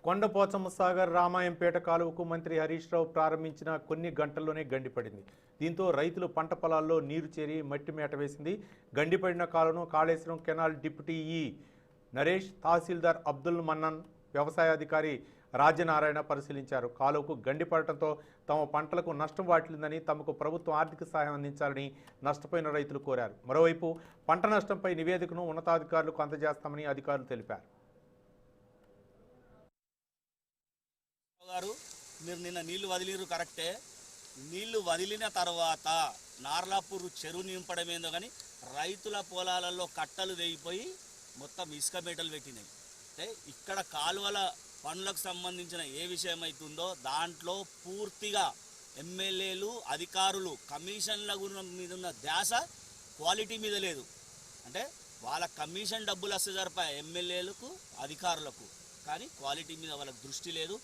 కొండపోచమ్మ సాగర్ రామాయంపేట కాలువకు మంత్రి హరీష్ రావు ప్రారంభించిన కొన్ని గంటల్లోనే గండిపడింది. దీంతో రైతులు పంట పొలాల్లో నీరు చేరి మట్టి మేట వేసింది. గండిపడిన కాలువను కాళేశ్వరం కెనాల్ డిప్యూటీ నరేష్, తహసీల్దార్ అబ్దుల్ మన్నన్, వ్యవసాయాధికారి రాజనారాయణ పరిశీలించారు. కాలువకు గండిపడటంతో తమ పంటలకు నష్టం వాటిల్లిందని, తమకు ప్రభుత్వం ఆర్థిక సహాయం అందించాలని నష్టపోయిన రైతులు కోరారు. మరోవైపు పంట నష్టంపై నివేదికను ఉన్నతాధికారులకు అందజేస్తామని అధికారులు తెలిపారు. మీరు నిన్న నీళ్లు వదిలిరు కరెక్టే. నీళ్లు వదిలిన తర్వాత నార్లాపూర్ చెరువు నింపడమేందో కానీ రైతుల పొలాలలో కట్టలు వేయిపోయి మొత్తం ఇసుక మేటలు పెట్టినాయి. అంటే ఇక్కడ కాలువల పనులకు సంబంధించిన ఏ విషయం అవుతుందో దాంట్లో పూర్తిగా ఎమ్మెల్యేలు, అధికారులు, కమిషన్ల మీద ఉన్న ధ్యాస క్వాలిటీ మీద లేదు. అంటే వాళ్ళ కమిషన్ డబ్బులు వస్తే సరిపోయా ఎమ్మెల్యేలకు, అధికారులకు, కానీ క్వాలిటీ మీద వాళ్ళకి దృష్టి లేదు.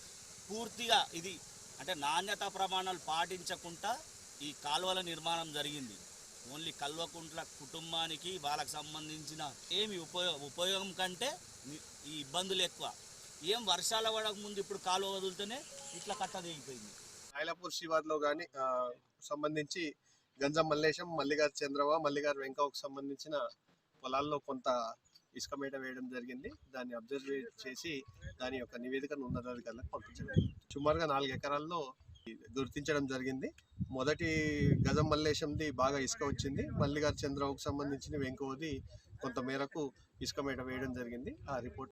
పూర్తిగా ఇది అంటే నాణ్యతా ప్రమాణాలు పాటించకుండా ఈ కాలువల నిర్మాణం జరిగింది. ఓన్లీ కల్వకుంట్ల కుటుంబానికి వాళ్ళకి సంబంధించిన ఏమి ఉపయోగం కంటే ఈ ఇబ్బందులు ఎక్కువ. ఏం వర్షాల పడక ముందు ఇప్పుడు కాలువ వదులుతూనే ఇట్లా కట్ట దిగిపోయింది. నాయలాపూర్ శివార్లో కానీ సంబంధించి గంజం మల్లేశం, మల్లిగారు చంద్రవ, మల్లిగారు వెంకవకు సంబంధించిన పొలాల్లో కొంత ఇసుక మేట వేయడం జరిగింది. దాన్ని అబ్జర్వ్ చేసి దాని యొక్క నివేదికను ఉన్నతాధికారులకు పంపించడం. సుమారుగా 4 ఎకరాల్లో గుర్తించడం జరిగింది. మొదటి గజం మల్లేశంది బాగా ఇసుక వచ్చింది. మల్లిగారు చంద్రబాబుకు సంబంధించిన వెంకవది కొంత మేరకు ఇసుక మేట వేయడం జరిగింది. ఆ రిపోర్ట్